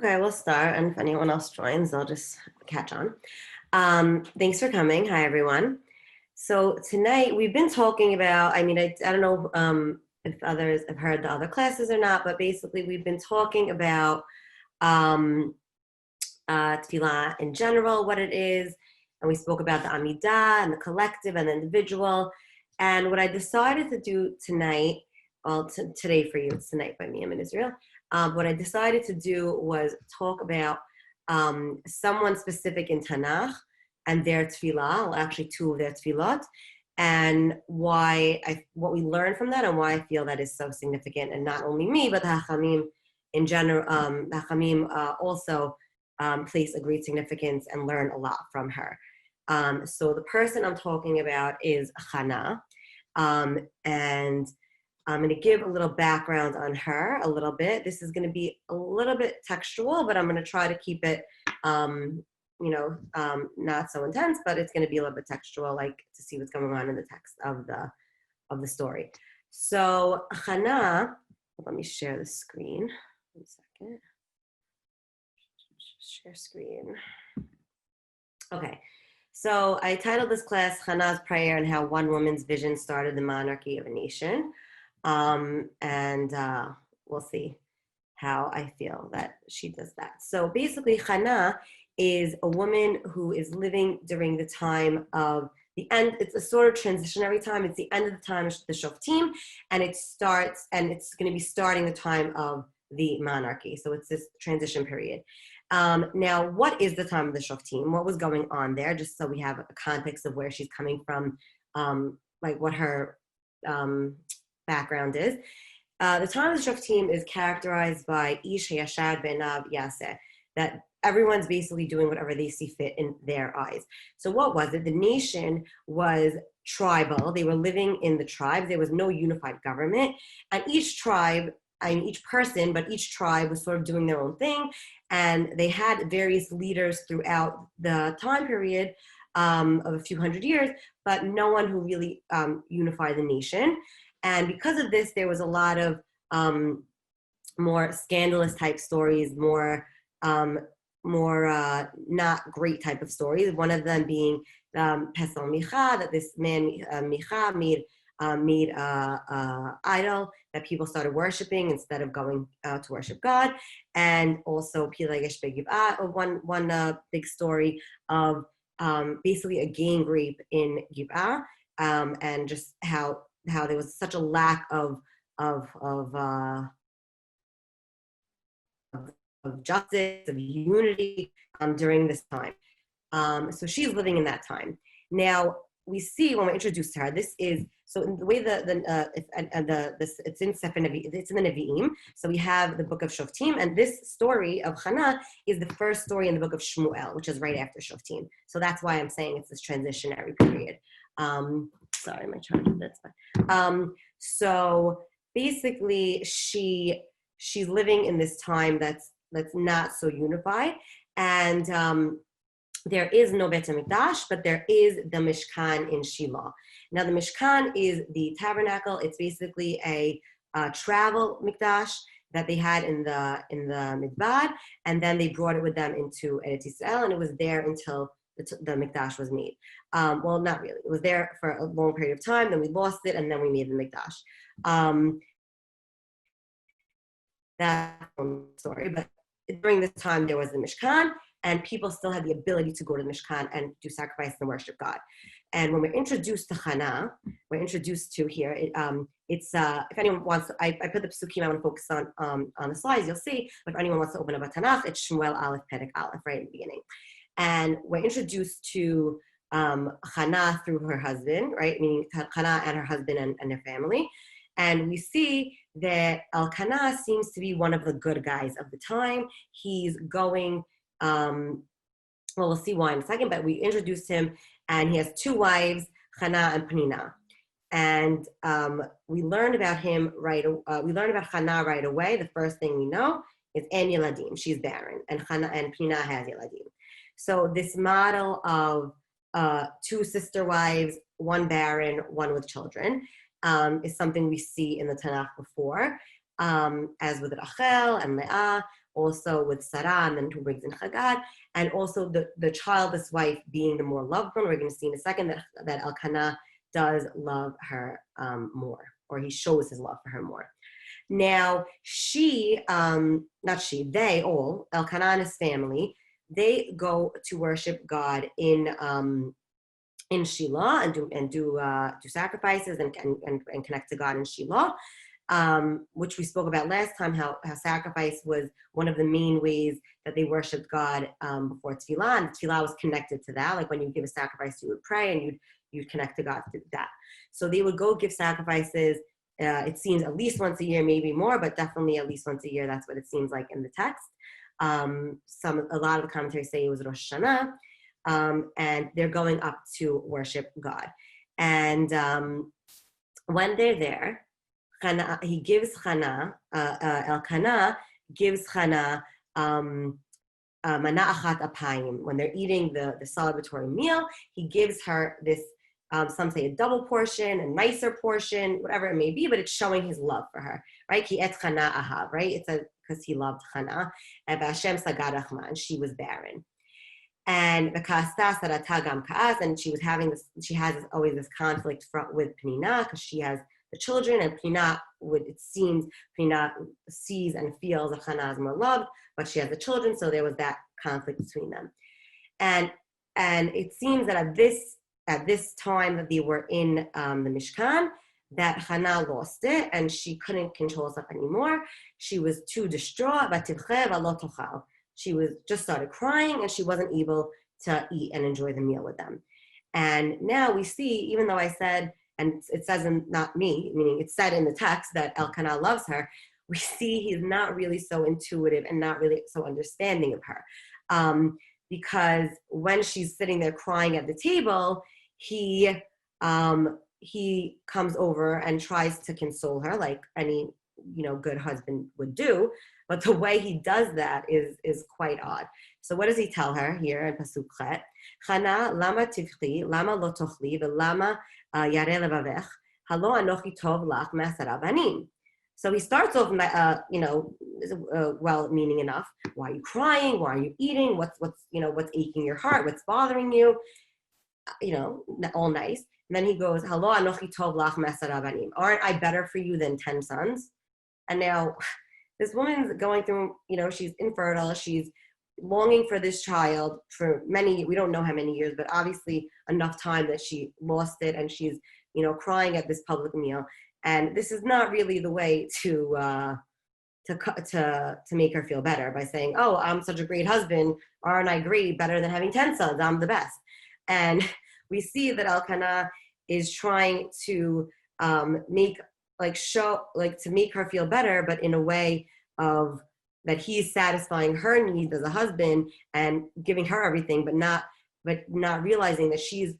Okay, we'll start, and if anyone else joins, I'll just catch on. Thanks for coming. Hi, everyone. So tonight we've been talking about, I don't know if others have heard the other classes or not, but basically we've been talking about um, Tefila in general, what it is, and we spoke about the Amidah and the collective and the individual. And what I decided to do tonight, well, today for you, it's tonight by me, I'm in Israel. What I decided to do was talk about someone specific in Tanakh and their tefillah, well, actually two of their tefillot, and what we learned from that and why I feel that is so significant. And not only me, but the Hachamim in general, the Hachamim also place a great significance and learn a lot from her. So the person I'm talking about is Chana, and I'm going to give a little background on her a little bit. This is going to be a little bit textual, but I'm going to try to keep it, not so intense, but it's going to be a little bit textual, like to see what's going on in the text of the story. So Hannah, let me share the screen. 1 second. Share screen. Okay. So I titled this class Hannah's Prayer and How One Woman's Vision Started the Monarchy of a Nation. We'll see how I feel that she does that. So basically, Hannah is a woman who is living during the time of the end. It's a sort of transitionary time. It's the end of the time of the Shoftim, and it's going to be starting the time of the monarchy. So it's this transition period. Now, what is the time of the Shoftim? What was going on there? Just so we have a context of where she's coming from, like what her background is. The time of the Shoftim is characterized by Ish Hayashad Benav Yaseh, that everyone's basically doing whatever they see fit in their eyes. So what was it? The nation was tribal. They were living in the tribes. There was no unified government. And each person, but each tribe was sort of doing their own thing. And they had various leaders throughout the time period of a few hundred years, but no one who really unified the nation. And because of this, there was a lot of more scandalous type stories, more not great type of stories. One of them being Pesel Micha, that this man Micha made idol that people started worshiping instead of going to worship God, and also Pilagesh Begiv'ah, one big story of basically a gang rape in Giv'ah, and just how there was such a lack of justice, of unity during this time. So she's living in that time. Now we see when we introduced her, this is so in the way it's in Sefer Nevi, it's in the Nevi'im. So we have the book of Shoftim, and this story of Hannah is the first story in the book of Shmuel, which is right after Shoftim. So that's why I'm saying it's this transitionary period. Sorry, my charger, that's fine. So basically, she's living in this time that's not so unified, and there is no Bet HaMikdash, but there is the Mishkan in Shiloh. Now, the Mishkan is the tabernacle. It's basically a travel Mikdash that they had in the Midbar, and then they brought it with them into Eretz Yisrael, and it was there until the Mikdash was made. Well, not really. It was there for a long period of time, then we lost it, and then we made the Mikdash. That's one story, but during this time, there was the Mishkan, and people still had the ability to go to the Mishkan and do sacrifice and worship God. And when we're introduced to Hannah, we're introduced to here, it's, if anyone wants to, I put the psukim I want to focus on the slides, you'll see, but if anyone wants to open up a Tanakh, it's Shmuel Aleph, Perek Aleph, right in the beginning. And we're introduced to Hannah through her husband, right, meaning Hannah and her husband and their family. And we see that Elkanah seems to be one of the good guys of the time. He's going, well, we'll see why in a second, but we introduced him, and he has two wives, Hannah and Penina. And we learned about him we learned about Hannah right away. The first thing we know is En Yeladim, she's barren, and Hannah and Penina has Yeladim. So this model of two sister wives, one barren, one with children, is something we see in the Tanakh before, as with Rachel and Leah, also with Sarah, and then who brings in Chagad, and also the childless wife being the more loved one. We're going to see in a second that Elkanah does love her more, or he shows his love for her more. Now, they all, Elkanah and his family, they go to worship God in Shiloh and do sacrifices and connect to God in Shiloh, which we spoke about last time, how sacrifice was one of the main ways that they worshipped God before Tefillah, and Tefillah was connected to that. Like when you give a sacrifice, you would pray and you'd connect to God through that. So they would go give sacrifices. It seems at least once a year, maybe more, but definitely at least once a year. That's what it seems like in the text. A lot of the commentaries say it was Rosh Hashanah. And they're going up to worship God. And when they're there, he gives Elkanah gives Chana mana achat apayim. When they're eating the celebratory meal, he gives her this, some say a double portion, a nicer portion, whatever it may be, but it's showing his love for her, right? Ki et Chana ahav, right? It's because he loved Chana. And Hashem sagad achma, and she was barren. And and she was having this, she has always this conflict with Penina because she has the children, and Penina Penina sees and feels that Chana is more loved, but she has the children, so there was that conflict between them. And it seems that at this time that they were in the Mishkan, that Chana lost it and she couldn't control herself anymore. She was too distraught. She was just started crying and she wasn't able to eat and enjoy the meal with them. And now we see, even though I said, and it says in, not me, meaning it's said in the text that Elkanah loves her, we see he's not really so intuitive and not really so understanding of her. Because when she's sitting there crying at the table, he comes over and tries to console her like any good husband would do. But the way he does that is quite odd. So what does he tell her here in Pasuk Chet? Chana, lama tivchi, lama lo tochli, velama yare levavech, halo anochi tov lach me'asara banim. So he starts off, well meaning enough. Why are you crying? Why are you eating? What's aching your heart? What's bothering you? All nice. And then he goes, halo anochi tov lach me'asara banim. Aren't I better for you than 10 sons? And now this woman's going through, she's infertile, she's longing for this child for we don't know how many years, but obviously enough time that she lost it, and she's, crying at this public meal. And this is not really the way to make her feel better by saying, oh, I'm such a great husband, aren't I great, better than having 10 sons, I'm the best. And we see that Elkanah is trying to to make her feel better, but in a way of that he's satisfying her needs as a husband and giving her everything, but not realizing that she's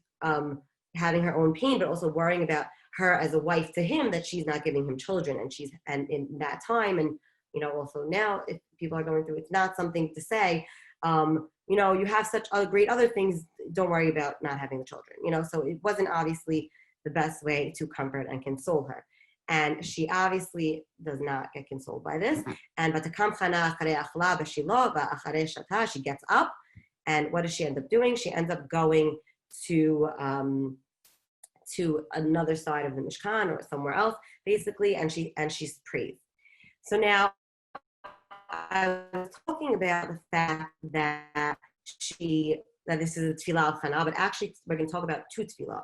having her own pain, but also worrying about her as a wife to him, that she's not giving him children, and in that time, and also now, if people are going through, it's not something to say, you have such great other things, don't worry about not having the children, so it wasn't obviously the best way to comfort and console her. And she obviously does not get consoled by this. And she gets up, and what does she end up doing? She ends up going to another side of the Mishkan or somewhere else, basically, and she's praised. So now I was talking about the fact that this is a tefillah of Chana, but actually we're going to talk about two tefillah.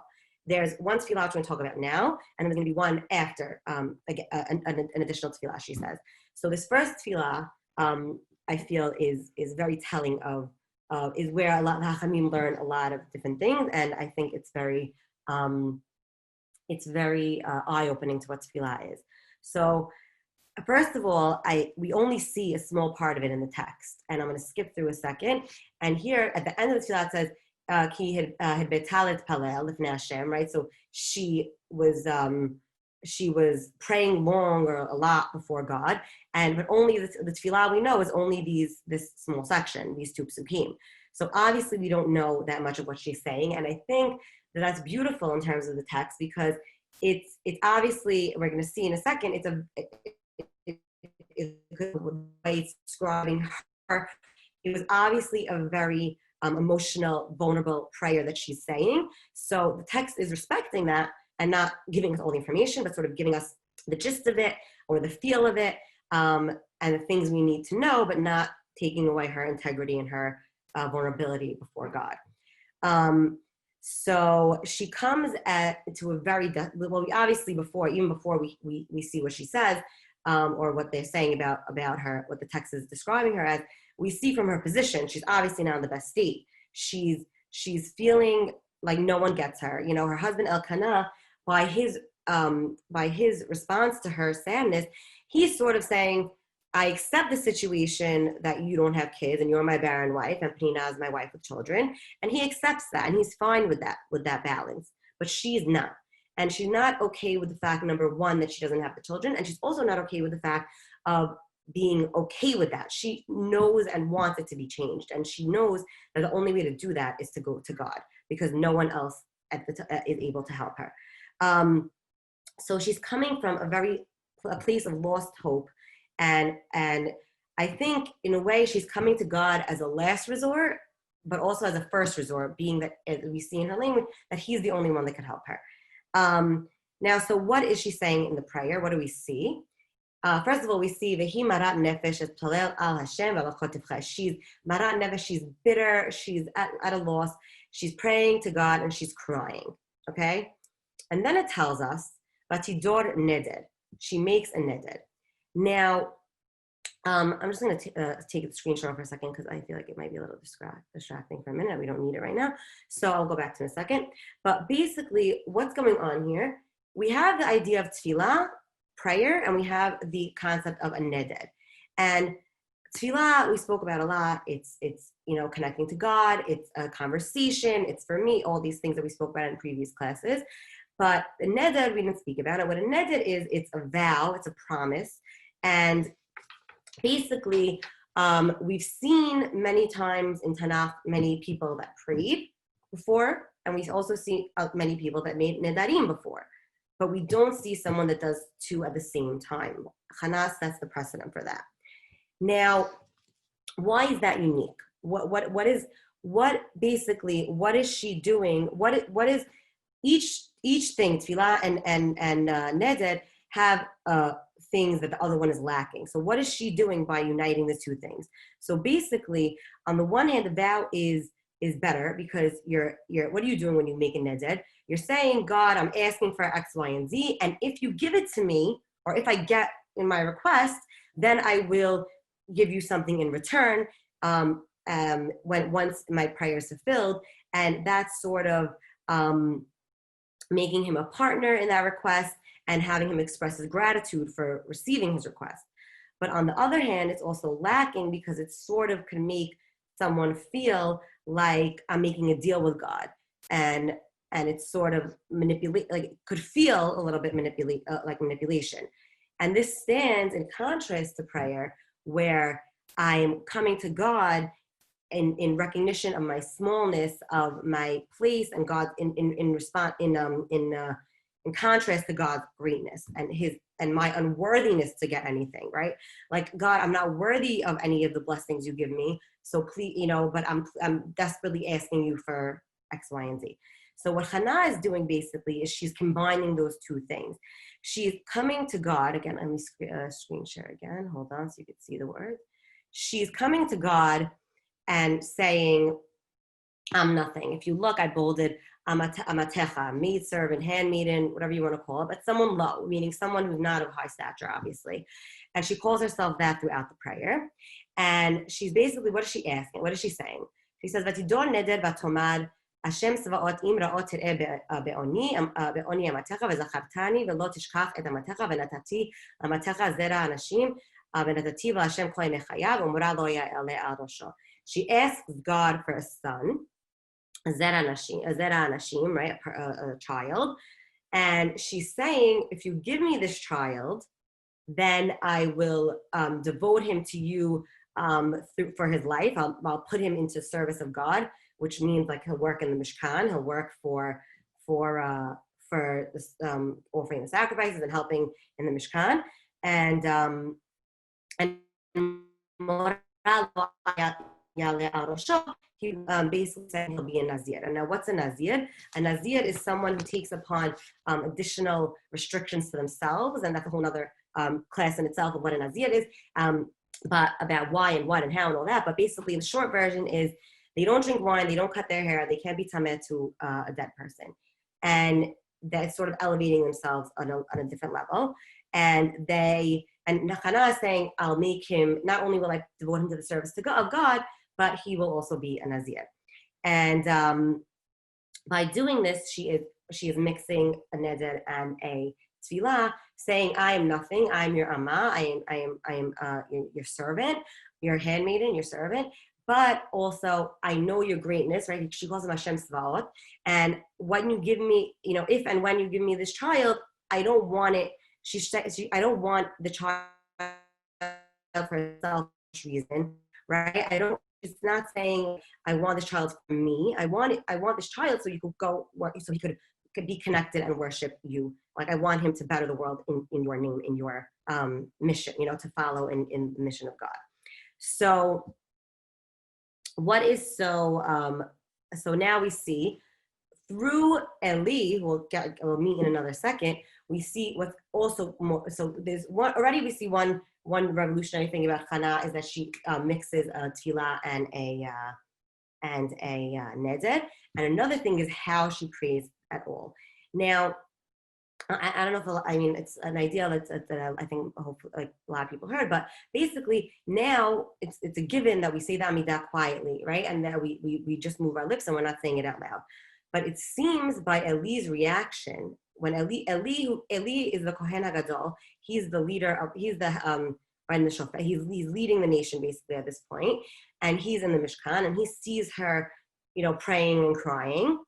There's one tefillah we're going to talk about now, and then there's going to be one after, an additional tefillah, she says. So this first tefillah, I feel is very telling is where a lot of Hachamim learn a lot of different things, and I think it's very eye-opening to what tefillah is. So first of all, we only see a small part of it in the text, and I'm going to skip through a second. And here at the end of the tefillah it says, Ki had betalet palel lifnei Hashem, right? So she was praying long or a lot before God, but only the tefillah we know is only this small section, these two psukim. So obviously we don't know that much of what she's saying, and I think that's beautiful in terms of the text, because it's obviously, we're going to see in a second, the way it's describing her, it was obviously a very emotional, vulnerable prayer that she's saying. So the text is respecting that and not giving us all the information, but sort of giving us the gist of it or the feel of it, and the things we need to know, but not taking away her integrity and her vulnerability before God. So she comes to a very, well, obviously even before we see what she says, or what they're saying about her, what the text is describing her as, we see from her position, she's obviously not in the best state. She's feeling like no one gets her. You know, her husband Elkanah, by his response to her sadness, he's sort of saying, I accept the situation that you don't have kids and you're my barren wife and Penina is my wife with children. And he accepts that and he's fine with that balance. But she's not. And she's not okay with the fact, number one, that she doesn't have the children. And she's also not okay with the fact of being okay with that. She knows and wants it to be changed. And she knows that the only way to do that is to go to God, because no one else is able to help her. So she's coming from a place of lost hope. And I think in a way she's coming to God as a last resort, but also as a first resort, being that, as we see in her language, that he's the only one that could help her. Now, so what is she saying in the prayer? What do we see? First of all, we see Vehi marat nefesh es palel al Hashem v'alachot tivcha. She's marat nefesh, she's bitter, she's at a loss, she's praying to God and she's crying, okay? And then it tells us, Vatidor neded, she makes a neded. Now, I'm just going to take the screenshot for a second because I feel like it might be a little distracting for a minute. We don't need it right now. So I'll go back to it in a second. But basically, what's going on here? We have the idea of tefillah, prayer, and we have the concept of a neded. And tefillah, we spoke about a lot. It's connecting to God. It's a conversation. It's, for me, all these things that we spoke about in previous classes. But the neded, we didn't speak about it. What a neded is, it's a vow, it's a promise. And basically, we've seen many times in Tanakh, many people that prayed before, and we also see many people that made nedarim before. But we don't see someone that does two at the same time. Hannah sets the precedent for that. Now, why is that unique? What is she doing? What is each thing, tefillah and neded, have things that the other one is lacking. So what is she doing by uniting the two things? So basically, on the one hand, the vow is better because you're what are you doing when you make a neded? You're saying, God, I'm asking for X, Y, and Z, and if you give it to me, or if I get in my request, then I will give you something in return once my prayer is fulfilled. And that's sort of making him a partner in that request and having him express his gratitude for receiving his request. But on the other hand, it's also lacking because it sort of can make someone feel like I'm making a deal with God, and it's sort of it could feel a little bit like manipulation. And this stands in contrast to prayer, where I'm coming to God in recognition of my smallness, of my place, and God in response in contrast to God's greatness and my unworthiness to get anything, right? Like, God, I'm not worthy of any of the blessings you give me, so please, but I'm desperately asking you for X, Y, and Z. So what Hannah is doing basically is she's combining those two things. She's coming to God again. Let me screen share again. Hold on, so you can see the words. She's coming to God and saying, I'm nothing. If you look, I bolded amatecha, maid servant, handmaiden, whatever you want to call it, but someone low, meaning someone who's not of high stature, obviously. And she calls herself that throughout the prayer. And she's basically, what is she asking? What is she saying? She says, Vatidor neded vatomad, Hashem svaot im raot tir'eh be'oni amatecha v'zachartani v'lo tishkach et amatecha v'natati amatecha zera anashim v'natati v'Hashem kol yemei chayav u'mora lo ya'aleh al rosho. She asks God for a son, zera anashim, right, a child, and she's saying, if you give me this child, then I will devote him to you for his life. I'll put him into service of God, which means like he'll work in the Mishkan, he'll work for offering the sacrifices and helping in the Mishkan, and and he basically said he'll be a Nazir. And now what's a Nazir? A Nazir is someone who takes upon additional restrictions to themselves, and that's a whole other class in itself of what a Nazir is, but about why and what and how and all that. But basically the short version is they don't drink wine, they don't cut their hair, they can't be tameh to a dead person. And that's sort of elevating themselves on a different level. And Chana is saying, I'll make him, not only will I devote him to the service of God, but he will also be a Nazir. And by doing this, she is mixing a neder and a tefillah, saying, I am nothing, I am your amma, I am your servant, your handmaiden, your servant, but also I know your greatness, right? She calls him Hashem Tzvaot. And when you give me, if and when you give me this child, I don't want it. I don't want the child for selfish reason, right? It's not saying I want this child for me. I want this child so you could go, so he could be connected and worship you. Like I want him to better the world in your name, in your mission, to follow in the mission of God. So what is so now we see through Eli, we'll meet in another second, we see what's also more, so there's one, already we see one revolutionary thing about Chana is that she mixes a tefillah and a neder, and another thing is how she prays at all. Now, I don't know if, it's an idea that I think hopefully like a lot of people heard, but basically now it's a given that we say the Amidah quietly, right? And that we just move our lips and we're not saying it out loud. But it seems by Eli's reaction, when Eli is the Kohen HaGadol, he's the leader he's leading the nation basically at this point, and he's in the Mishkan, and he sees her, praying and crying,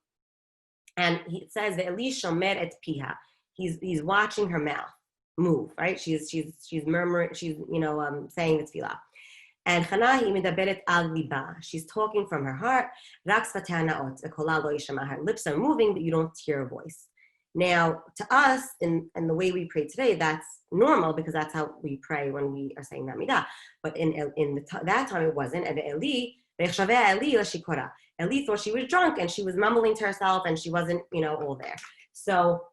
and he says that Eli shomer et piha. He's watching her mouth move, right? She's murmuring, she's saying the tefillah. And Chana medaberet al liba. She's talking from her heart. Rak sfateh naot, kola lo yishama. Her lips are moving, but you don't hear a voice. Now, to us, in the way we pray today, that's normal because that's how we pray when we are saying Amidah. But that time it wasn't. And Eli thought she was drunk and she was mumbling to herself and she wasn't, all there. So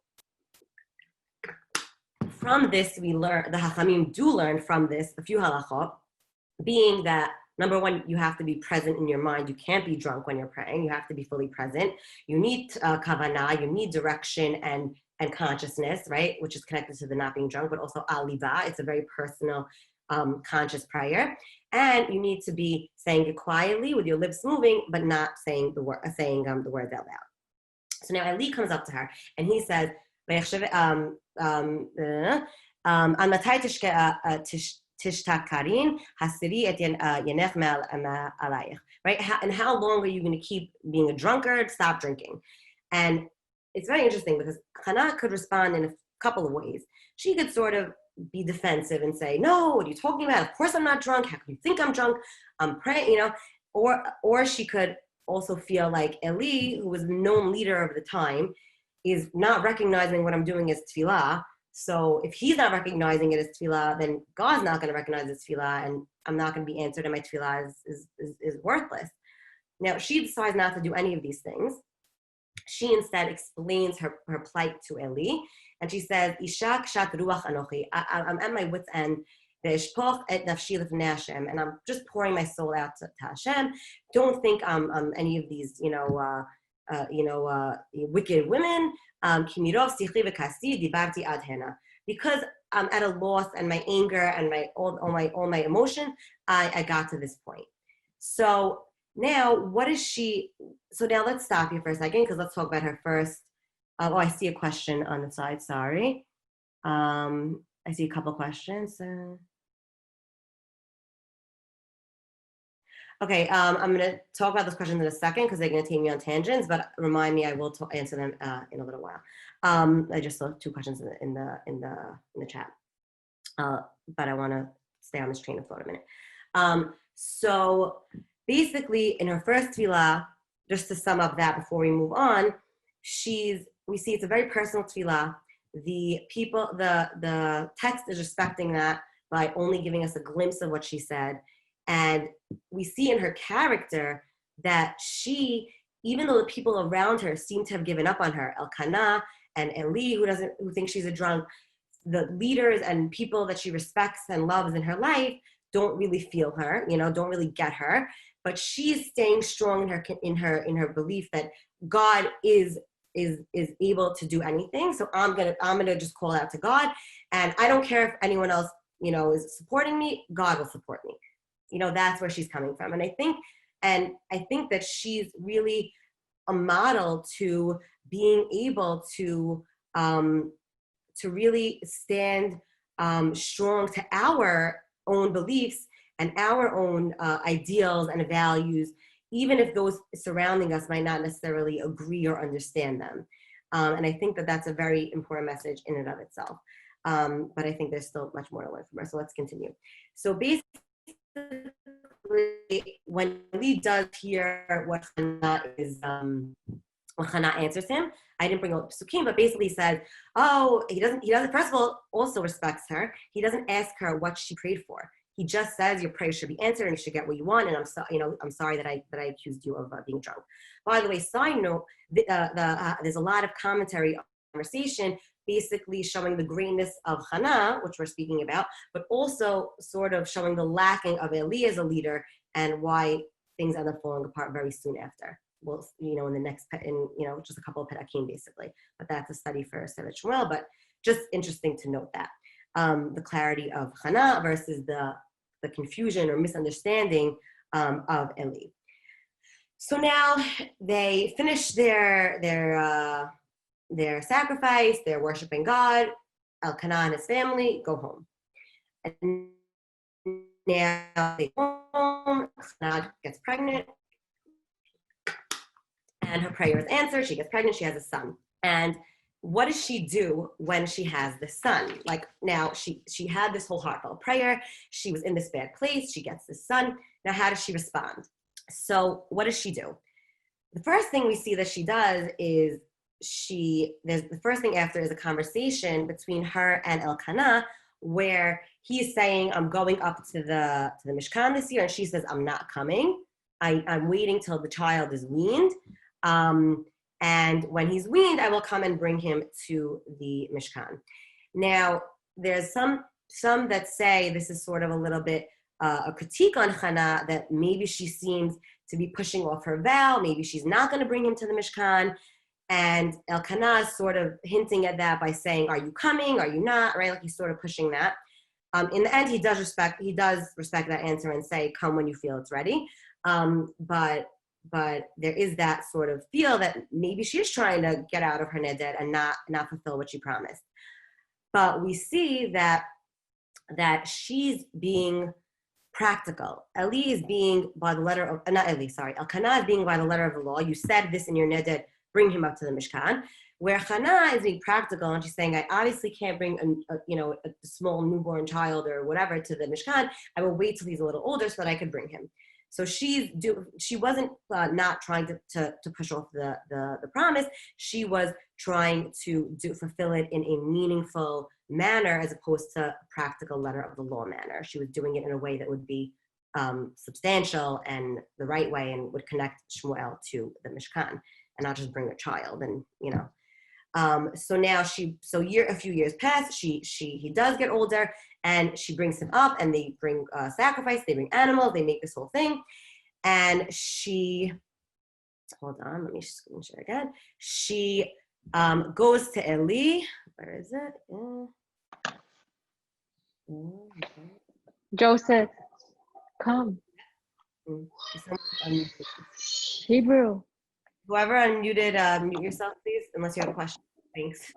from this, we learn, the Hachamim do learn from this a few halachot, being that number one, you have to be present in your mind. You can't be drunk when you're praying. You have to be fully present. You need kavanah. You need direction and consciousness, right? Which is connected to the not being drunk, but also aliva. It's a very personal, conscious prayer. And you need to be saying it quietly with your lips moving, but not saying the words out loud. So now Ali comes up to her and he says, Tishtakarin hasiri et yenech alayich. Right? And how long are you going to keep being a drunkard? Stop drinking. And it's very interesting because Chana could respond in a couple of ways. She could sort of be defensive and say, "No, what are you talking about? Of course I'm not drunk. How can you think I'm drunk? I'm praying." Or she could also feel like Eli, who was the known leader of the time, is not recognizing what I'm doing as tefillah. So if he's not recognizing it as tefillah, then God's not going to recognize it as tefillah, and I'm not going to be answered, and my tefillah is worthless. Now, she decides not to do any of these things. She instead explains her plight to Eli, and she says, Isha kshat ruach anochi. I'm at my wit's end. And I'm just pouring my soul out to Hashem. Don't think I'm any of these, wicked women. Because I'm at a loss and my anger and all my emotion, I got to this point. So now what is she? So now let's stop here for a second because let's talk about her first. I see a question on the side. Sorry. I see a couple of questions. Okay, I'm going to talk about those questions in a second because they're going to take me on tangents, but remind me I will answer them in a little while. I just saw two questions in the chat, but I want to stay on this train of thought a minute. So basically, in her first tefillah, just to sum up that before we move on, we see it's a very personal tefillah. The text is respecting that, by only giving us a glimpse of what she said. And we see in her character that she, even though the people around her seem to have given up on her, Elkanah and Eli, who thinks she's a drunk, the leaders and people that she respects and loves in her life don't really feel her, don't really get her. But she's staying strong in her belief that God is able to do anything. So I'm gonna just call out to God, and I don't care if anyone else is supporting me. God will support me. That's where she's coming from. And I think that she's really a model to being able to really stand strong to our own beliefs and our own ideals and values, even if those surrounding us might not necessarily agree or understand them. And I think that that's a very important message in and of itself. But I think there's still much more to learn from her. So let's continue. So basically, when Lee does hear what Hannah when Hannah answers him, I didn't bring all the psukim, but basically says, he doesn't, first of all, also respects her. He doesn't ask her what she prayed for. He just says your prayer should be answered and you should get what you want. And I'm sorry that I accused you of being drunk. By the way, side note, there's a lot of commentary on conversation, basically showing the greatness of Hannah, which we're speaking about, but also sort of showing the lacking of Eli as a leader and why things end up falling apart very soon after. Well, in the next, just a couple of perakim basically, but that's a study for Sevet Shmuel, but just interesting to note that. The clarity of Hannah versus the confusion or misunderstanding of Eli. So now they finish their sacrifice, they're worshiping God. Elkanah and his family go home. And now they go home, Hannah gets pregnant, and her prayer is answered. She gets pregnant, she has a son. And what does she do when she has the son? Like now she had this whole heartfelt prayer. She was in this bad place. She gets this son. Now how does she respond? So what does she do? The first thing we see that she does is the first thing after is a conversation between her and Elkanah where he's saying, I'm going up to the Mishkan this year. And she says, I'm not coming. I'm waiting till the child is weaned. And when he's weaned, I will come and bring him to the Mishkan. Now, there's some that say this is sort of a little bit a critique on Hannah, that maybe she seems to be pushing off her vow. Maybe she's not going to bring him to the Mishkan. And Elkanah is sort of hinting at that by saying, are you coming? Are you not? Right? Like he's sort of pushing that. In the end, he does respect that answer and say, come when you feel it's ready. But there is that sort of feel that maybe she is trying to get out of her neder and not fulfill what she promised. But we see that she's being practical. Eli is being by the letter of, not Eli, sorry, Elkanah is being by the letter of the law. You said this in your neder, bring him up to the Mishkan. Where Hannah is being practical and she's saying, I obviously can't bring a small newborn child or whatever to the Mishkan. I will wait till he's a little older so that I could bring him. So she wasn't not trying to push off the promise. She was trying to fulfill it in a meaningful manner as opposed to a practical letter of the law manner. She was doing it in a way that would be substantial and the right way and would connect Shmuel to the Mishkan and not just bring a child. And so now a few years pass. He does get older. And she brings him up and they bring sacrifice, they bring animals, they make this whole thing. And hold on, let me screen share again. She goes to Eli. Where is it? Joseph, come. Hebrew. Whoever unmuted, mute yourself, please, unless you have a question. Thanks.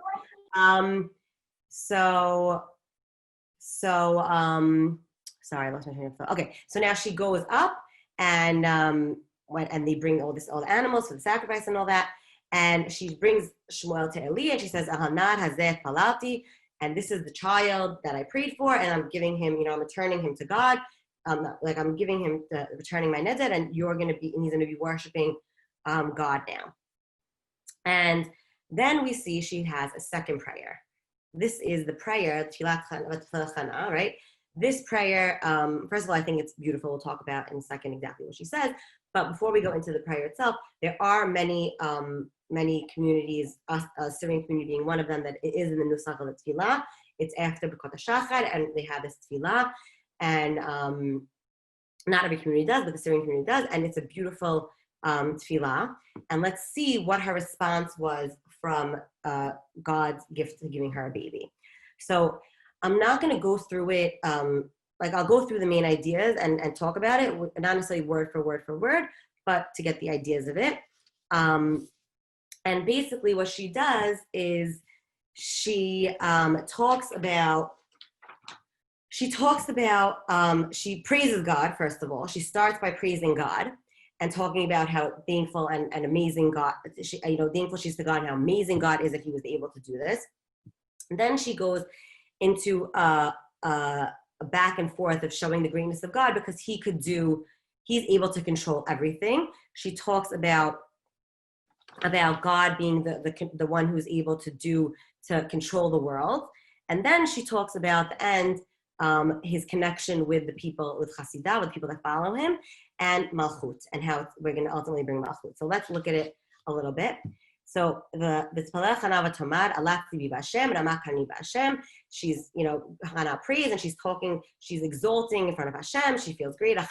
Sorry, I lost my train of thought. Okay, so now she goes up and they bring all the animals for the sacrifice and all that. And she brings Shmuel to Eli and she says, Ahanad hazeh palati, and this is the child that I prayed for, and I'm giving him, I'm returning him to God. I'm giving him returning my neder, and he's gonna be worshiping God now. And then we see she has a second prayer. This is the prayer, Tefila Chana, right? this prayer, first of all, I think it's beautiful. We'll talk about in a second exactly what she says. But before we go into the prayer itself, there are many communities, Syrian community being one of them, that it is in the Nusach of the Tefillah. It's after B'kot HaShachar, and they have this Tefillah. And not every community does, but the Syrian community does. And it's a beautiful Tefillah. And let's see what her response was from God's gift to giving her a baby. So I'm not going to go through it. I'll go through the main ideas and talk about it, not necessarily word for word, but to get the ideas of it. And basically what she does is she talks about, she praises God, first of all. She starts by praising God and talking about how thankful and amazing God, thankful she's to God and how amazing God is that he was able to do this. And then she goes into a back and forth of showing the greatness of God because he's able to control everything. She talks about God being the one who's able to control the world. And then she talks about the end, his connection with the people, with Hasidah, with people that follow him, and Malchut, and how we're going to ultimately bring Malchut. So let's look at it a little bit. So she's, Hannah prays and she's talking, she's exalting in front of Hashem. She feels great. I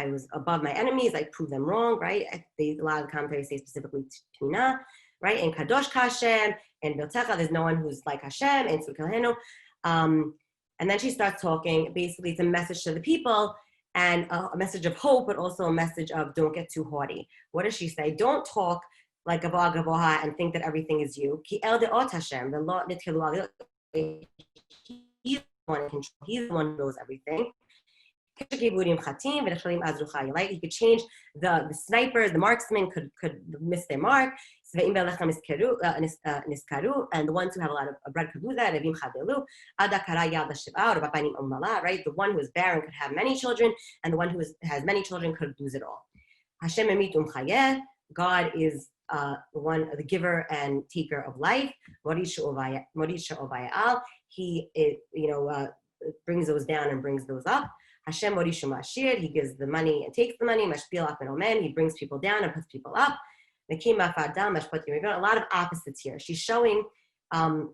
was above my enemies. I proved them wrong, right? A lot of the commentaries say specifically Tina, right? In Kadosh Hashem, and Biltecha, there's no one who's like Hashem, and Tzukilhenu. And then she starts talking. Basically, it's a message to the people, and a message of hope, but also a message of don't get too haughty. What does she say? Don't talk like Gavoha Gavoha and think that everything is you. Ki el de'ot Hashem, the Lord, he's the one who knows everything. He could change the snipers, the marksmen could miss their mark. And the ones who have a lot of bread could do that. Right? The one who is barren could have many children, and the one who has many children could lose it all. God is the giver and taker of life. He brings those down and brings those up. Hashem Morishu Mashir, he gives the money and takes the money. Mashpil Achman Omen, he brings people down and puts people up. A lot of opposites here. She's showing, what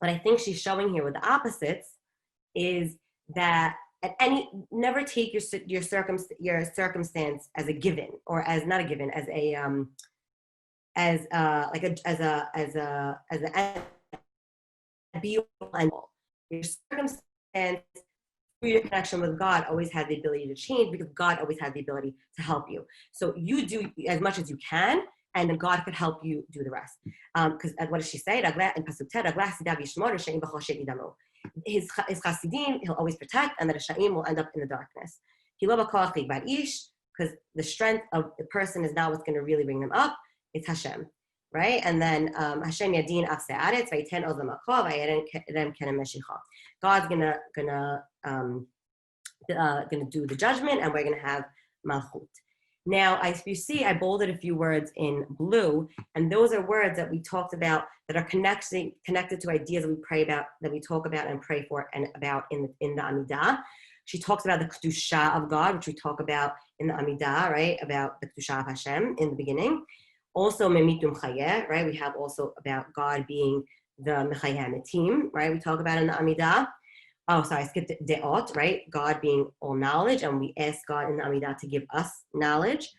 I think she's showing here with the opposites is that never take your circumstance as a given, or as not a given, as be all and all. Your circumstance, through your connection with God, always has the ability to change, because God always has the ability to help you. So you do as much as you can, and then God could help you do the rest. Because what does she say? His Chasidim, he'll always protect, and the Risha'im will end up in the darkness. Because the strength of the person is not what's going to really bring them up. It's Hashem, right? And then Hashem Yadin Af Se'aretz Vayiten Oz L'Makov Vayeren Kenem Meshicha. God's gonna do the judgment, and we're gonna have Malchut. Now, as you see, I bolded a few words in blue, and those are words that we talked about that are connected to ideas that we pray about, that we talk about and pray for and about in the Amidah. She talks about the Kedusha of God, which we talk about in the Amidah, right? About the Kedusha of Hashem in the beginning. Also, Memitum Chayeh, right? We have also about God being the Mechayeh Metim, right? We talk about in the Amidah. Oh, sorry, I skipped De'ot, right? God being all knowledge, and we ask God in the Amidah to give us knowledge.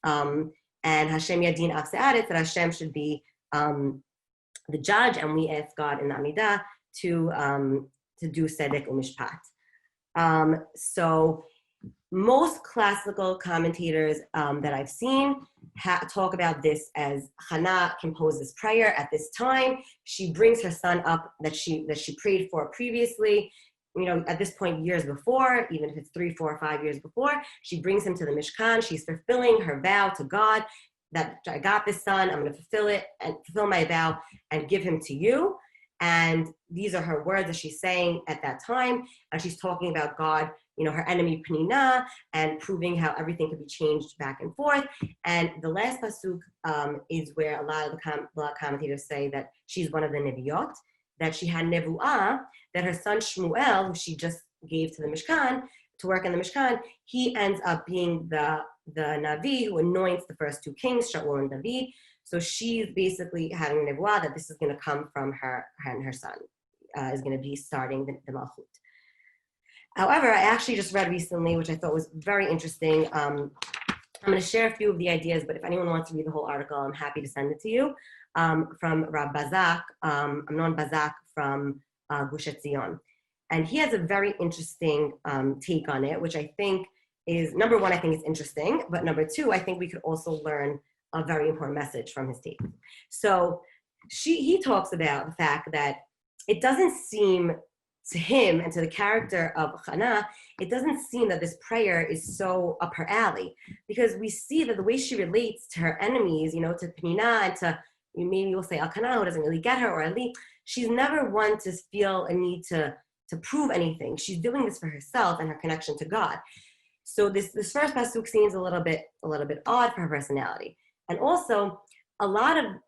And Hashem Yadin Af Se'aretz, that Hashem should be the judge, and we ask God in the Amidah to do Sedek Umishpat. So most classical commentators that I've seen talk about this as Hannah composed this prayer at this time. She brings her son up that she prayed for previously. At this point, years before, even if it's 3, 4, 5 years before, she brings him to the Mishkan. She's fulfilling her vow to God that I got this son, I'm going to fulfill it and fulfill my vow and give him to you. And these are her words that she's saying at that time. And she's talking about God her enemy Penina, and proving how everything could be changed back and forth. And the last pasuk is where a lot of commentators say that she's one of the Neviot, that she had nevuah, that her son Shmuel, who she just gave to the Mishkan, to work in the Mishkan, he ends up being the Navi who anoints the first two kings, Shaul and David. So she's basically having a nevuah that this is going to come from her and her son is going to be starting the Malchut. However, I actually just read recently, which I thought was very interesting. I'm going to share a few of the ideas, but if anyone wants to read the whole article, I'm happy to send it to you. From Rab Bazak, Amnon Bazak from Gush Etzion. And he has a very interesting take on it, which I think is, number one, I think it's interesting, but number two, I think we could also learn a very important message from his take. So he talks about the fact that it doesn't seem to him and to the character of Hannah, it doesn't seem that this prayer is so up her alley, because we see that the way she relates to her enemies, to Penina and to, maybe we'll say Elkanah, who doesn't really get her, or Ali, she's never one to feel a need to prove anything. She's doing this for herself and her connection to God. So this first pasuk seems a little bit odd for her personality. And also,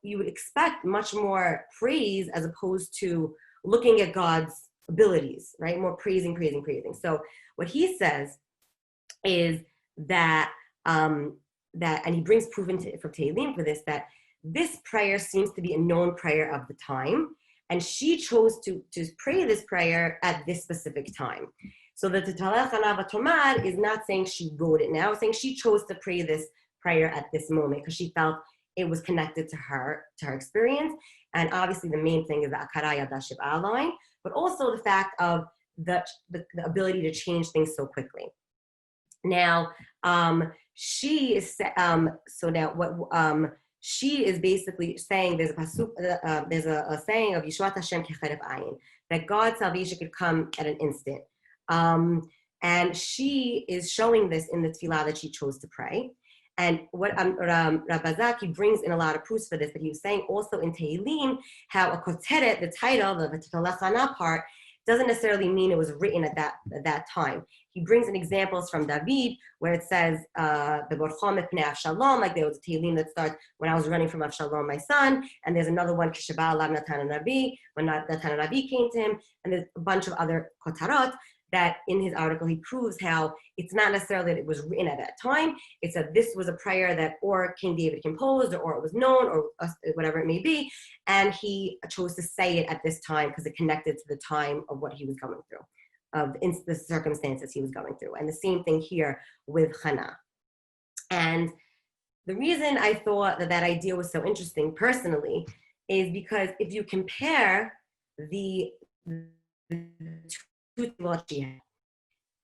you would expect much more praise as opposed to looking at God's abilities, right? More praising. So what he says is that, and he brings proof from Tehillim for this, that this prayer seems to be a known prayer of the time, and she chose to pray this prayer at this specific time. So the Tetalel Chana V'Tomar is not saying she wrote it now, it's saying she chose to pray this prayer at this moment because she felt it was connected to her experience. And obviously the main thing is the Akara Yada Shiv'a line, but also the fact of the ability to change things so quickly. Now, she is she is basically saying there's a pasuk, there's a saying of Yeshuat Hashem kecheref ayin, that God's salvation could come at an instant. And she is showing this in the tefillah that she chose to pray. And what Rabbi Zaki brings in a lot of proofs for this, but he was saying also in Tehillim how a koteret, the title, the Tetalel Chana part, doesn't necessarily mean it was written at that time. He brings in examples from David where it says, like there was a Tehillim that starts, when I was running from Avshalom, my son, and there's another one, Kishabal Lav Natan Nabi, when Natan Nabi came to him, and there's a bunch of other kotarot that in his article he proves how it's not necessarily that it was written at that time, it's that this was a prayer that or King David composed or it was known or whatever it may be, and he chose to say it at this time because it connected to the time of what he was going through, of the circumstances he was going through. And the same thing here with Hannah. And the reason I thought that idea was so interesting personally is because if you compare the what she had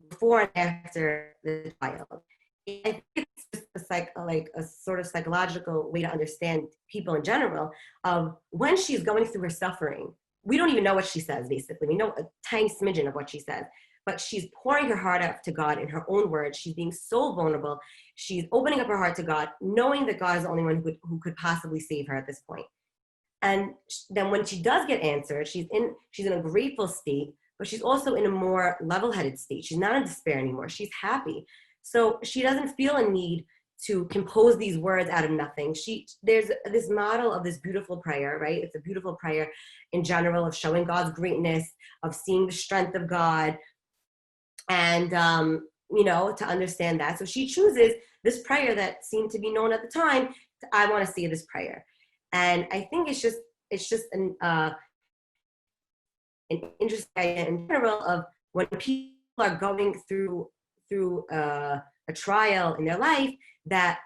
before and after the trial, I think it's just like a sort of psychological way to understand people in general of when she's going through her suffering. We don't even know what she says, basically. We know a tiny smidgen of what she says, but she's pouring her heart out to God in her own words. She's being so vulnerable. She's opening up her heart to God, knowing that God is the only one who could possibly save her at this point. And then when she does get answered, she's in a grateful state, but she's also in a more level-headed state. She's not in despair anymore. She's happy. So she doesn't feel a need to compose these words out of nothing. There's this model of this beautiful prayer, right? It's a beautiful prayer in general of showing God's greatness, of seeing the strength of God, and to understand that. So she chooses this prayer that seemed to be known at the time. I want to say this prayer, and I think it's just an interesting idea in general of when people are going through a trial in their life, that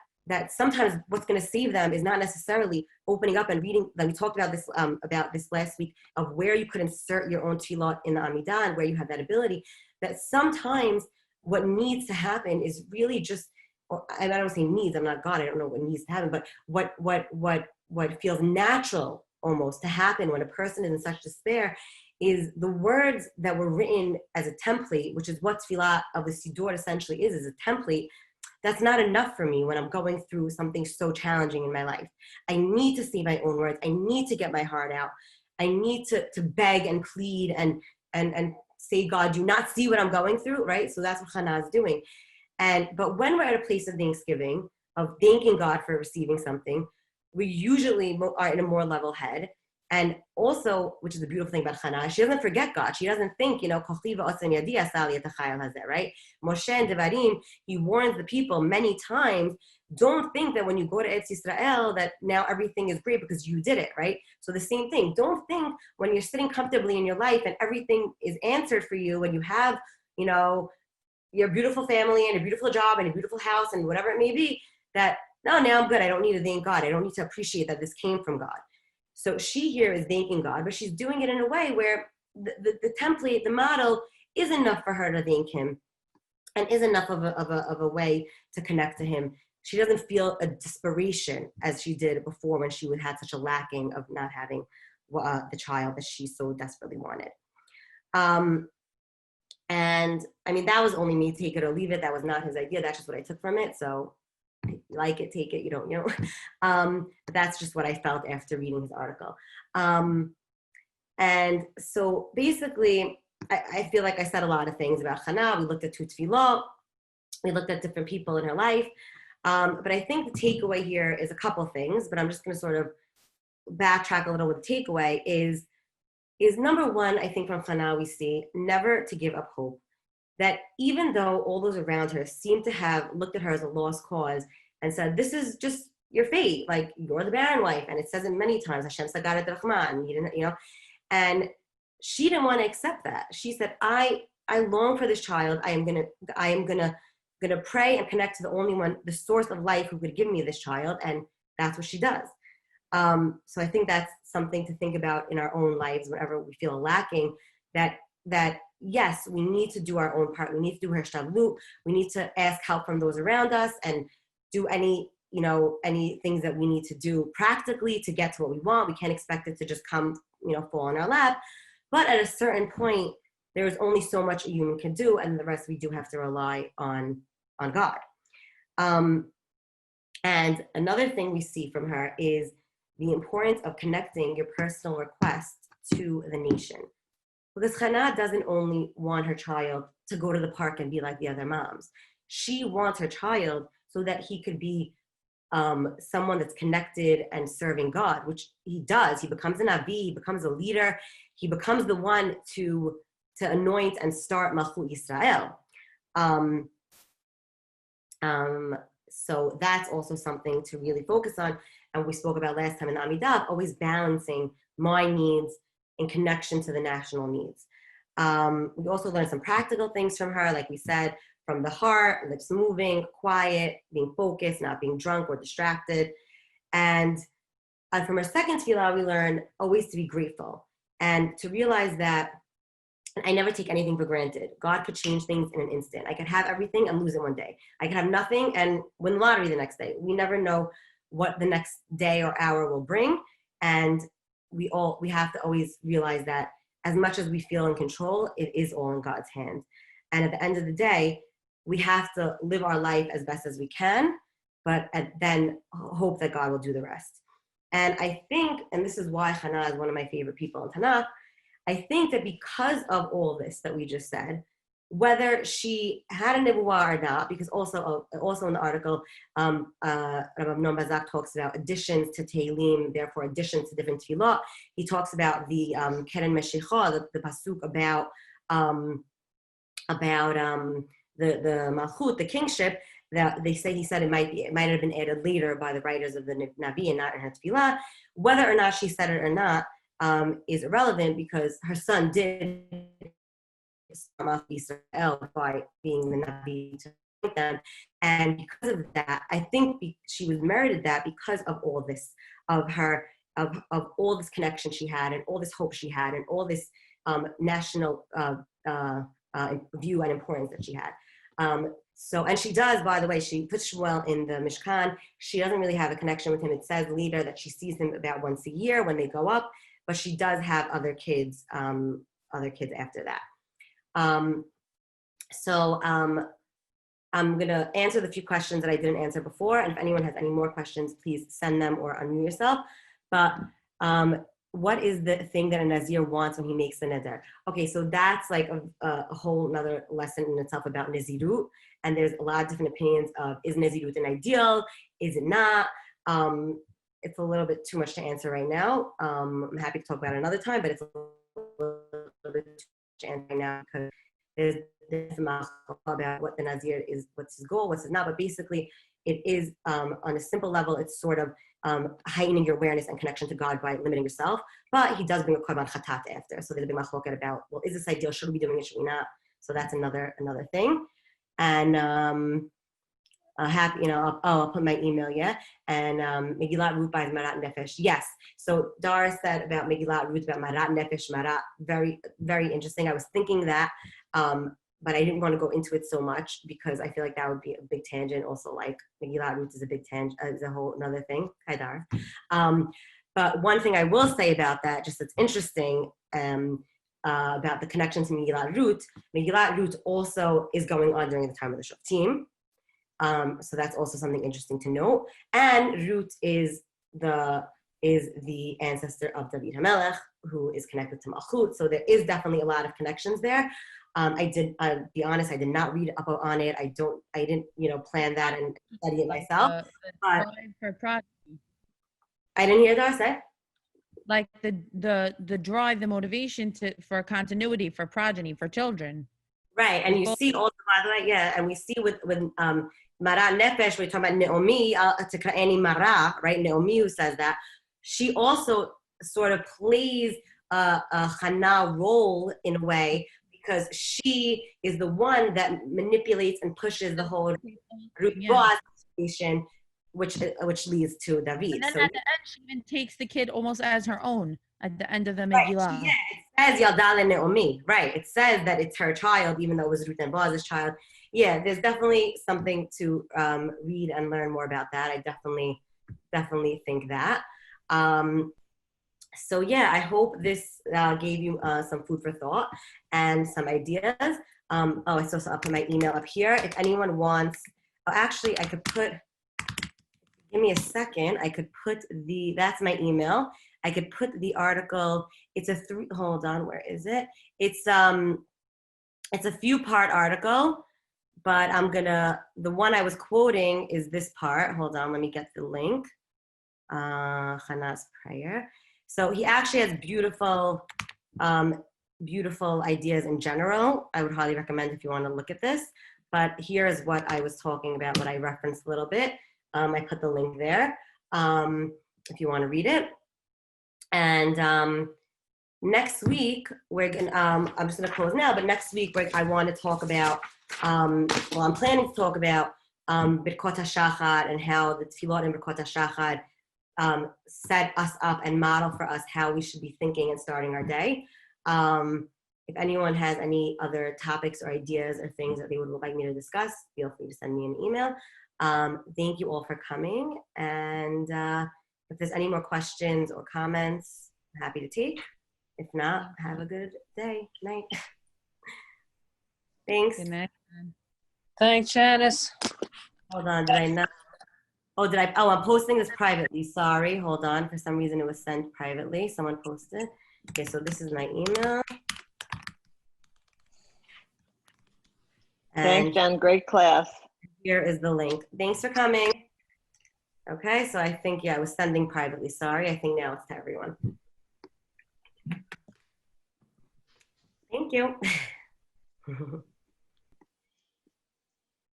sometimes what's going to save them is not necessarily opening up and reading. Like we talked about this last week, of where you could insert your own tefillah in the Amidah and where you have that ability. That sometimes what needs to happen is really just, and I don't say needs, I'm not God, I don't know what needs to happen, but what feels natural almost to happen when a person is in such despair is the words that were written as a template, which is what tefillah of the Siddur essentially is a template. That's not enough for me when I'm going through something so challenging in my life. I need to see my own words. I need to get my heart out. I need to beg and plead and say, God, do you not see what I'm going through, right? So that's what Hannah is doing. But when we're at a place of thanksgiving, of thanking God for receiving something, we usually are in a more level head. And also, which is the beautiful thing about Hannah, she doesn't forget God. She doesn't think, right? Moshe and Devarim, he warns the people many times, don't think that when you go to Eretz Yisrael that now everything is great because you did it, right? So the same thing. Don't think when you're sitting comfortably in your life and everything is answered for you, when you have, your beautiful family and a beautiful job and a beautiful house and whatever it may be, that, no, now I'm good. I don't need to thank God. I don't need to appreciate that this came from God. So she here is thanking God, but she's doing it in a way where the template, the model is enough for her to thank him and is enough of a way to connect to him. She doesn't feel a desperation as she did before when she had such a lacking of not having the child that she so desperately wanted. And I mean, that was only me, take it or leave it. That was not his idea. That's just what I took from it. So you like it, take it, you don't, but that's just what I felt after reading his article. And so basically, I feel like I said a lot of things about Hannah. We looked at Tefila. We looked at different people in her life. But I think the takeaway here is a couple things, but I'm just going to sort of backtrack a little with the takeaway is number one, I think from Hannah we see never to give up hope. That even though all those around her seem to have looked at her as a lost cause and said, this is just your fate, like you're the barren wife, and it says it many times, Hashem Sagarat Rahman, and she didn't want to accept that. She said, I long for this child. I am gonna pray and connect to the only one, the source of life who could give me this child, and that's what she does. So I think that's something to think about in our own lives whenever we feel lacking, that yes, we need to do our own part. We need to do hishtadlut. We need to ask help from those around us and do any things that we need to do practically to get to what we want. We can't expect it to just come, fall on our lap. But at a certain point, there is only so much a human can do, and the rest we do have to rely on God. And another thing we see from her is the importance of connecting your personal request to the nation. Because Hannah doesn't only want her child to go to the park and be like the other moms. She wants her child so that he could be someone that's connected and serving God, which he does. He becomes an Navi, he becomes a leader, he becomes the one to anoint and start Malchut Yisrael. So that's also something to really focus on. And we spoke about last time in Amidav, always balancing my needs in connection to the national needs. We also learned some practical things from her, like we said, from the heart, lips moving, quiet, being focused, not being drunk or distracted. And from her second tefillah, we learned always to be grateful and to realize that I never take anything for granted. God could change things in an instant. I could have everything and lose it one day. I could have nothing and win the lottery the next day. We never know what the next day or hour will bring. And we have to always realize that as much as we feel in control, it is all in God's hands. And at the end of the day, we have to live our life as best as we can, but then hope that God will do the rest. And I think, and this is why Hannah is one of my favorite people in Tanakh, I think that because of all this that we just said, whether she had a nebuah or not, because also in the article, Rabbi Amnon Bazak talks about additions to Tehillim, therefore additions to different tefillah. He talks about the Keren Meshicha, the pasuk about the Malchut, the kingship, that they say he said it might have been added later by the writers of the Navi and not in her tefillah. Whether or not she said it or not is irrelevant, because her son did start Israel by being the Navi to point them. And because of that, I think she was merited that because of all this, of all this connection she had and all this hope she had and all this national view and importance that she had. And she does, by the way, she puts Shmuel in the Mishkan. She doesn't really have a connection with him. It says later that she sees him about once a year when they go up, but she does have other kids after that. I'm going to answer the few questions that I didn't answer before, and if anyone has any more questions, please send them or unmute yourself. But what is the thing that a Nazir wants when he makes the neder? Okay, so that's like a whole nother lesson in itself about Nazirut. And there's a lot of different opinions of, is Nazirut an ideal? Is it not? It's a little bit too much to answer right now. I'm happy to talk about it another time, but it's a little bit too much to answer right now because there's about what the Nazir is, what's his goal, what's his not. But basically, it is on a simple level, it's sort of heightening your awareness and connection to God by limiting yourself. But he does bring a korban chatat after. So there's a big machloket about, well, is this ideal? Should we be doing it? Should we not? So that's another thing. And happy, I'll put my email, yeah. And Megillat Ruth by Marat Nefesh. Yes. So Dara said about Megillat Ruth about Marat Nefesh, Marat, very, very interesting. I was thinking that, but I didn't want to go into it so much because I feel like that would be a big tangent. Also, like Megillat Ruth is a big tangent, is a whole another thing. Hi, Dara. But one thing I will say about that, just that's interesting, about the connection to Megillat Ruth also is going on during the time of the Shoftim. So that's also something interesting to note. And Ruth is the ancestor of David HaMelech, who is connected to Malchut. So there is definitely a lot of connections there. I'll be honest, I did not read up on it. I didn't, plan that and study it myself. But For progeny. I didn't hear that say. Like the drive, the motivation for continuity, for progeny, for children. Right, and you see also, by the way, yeah, and we see with Mara Nefesh, we're talking about Naomi, Tekra'eni Mara, right? Naomi, who says that, she also sort of plays a Hannah role in a way because she is the one that manipulates and pushes the whole group situation, which leads to David. And then so at the end, she even takes the kid almost as her own at the end of the right, Megillah. yeah, it says Yaldale Naomi, right? It says that it's her child, even though it was Ruth and Boaz's child. Yeah, there's definitely something to read and learn more about that. I definitely think that. So yeah, I hope this gave you some food for thought and some ideas. I still I'll put my email up here. If anyone wants, actually I could put, give me a second. I could put that's my email. I could put the article. It's hold on, where is it? It's a few part article, but the one I was quoting is this part. Hold on, let me get the link. Hannah's prayer. So he actually has beautiful ideas in general. I would highly recommend if you want to look at this. But here is what I was talking about, what I referenced a little bit. I put the link there if you want to read it. And next week, I'm just going to close now, but next week I want to talk about, I'm planning to talk about Birkot HaShachar and how the Tefillot and Birkot HaShachar set us up and model for us how we should be thinking and starting our day. If anyone has any other topics or ideas or things that they would like me to discuss, feel free to send me an email. Thank you all for coming. And if there's any more questions or comments, I'm happy to take. If not, have a good day, night. Thanks. Good night. Thanks, Janice. Hold on, did I not? I'm posting this privately, sorry, hold on. For some reason it was sent privately, someone posted. Okay, so this is my email. Thanks, Jen, great class. Here is the link. Thanks for coming. Okay, so I think, I was sending privately, sorry. I think now it's to everyone. Thank you.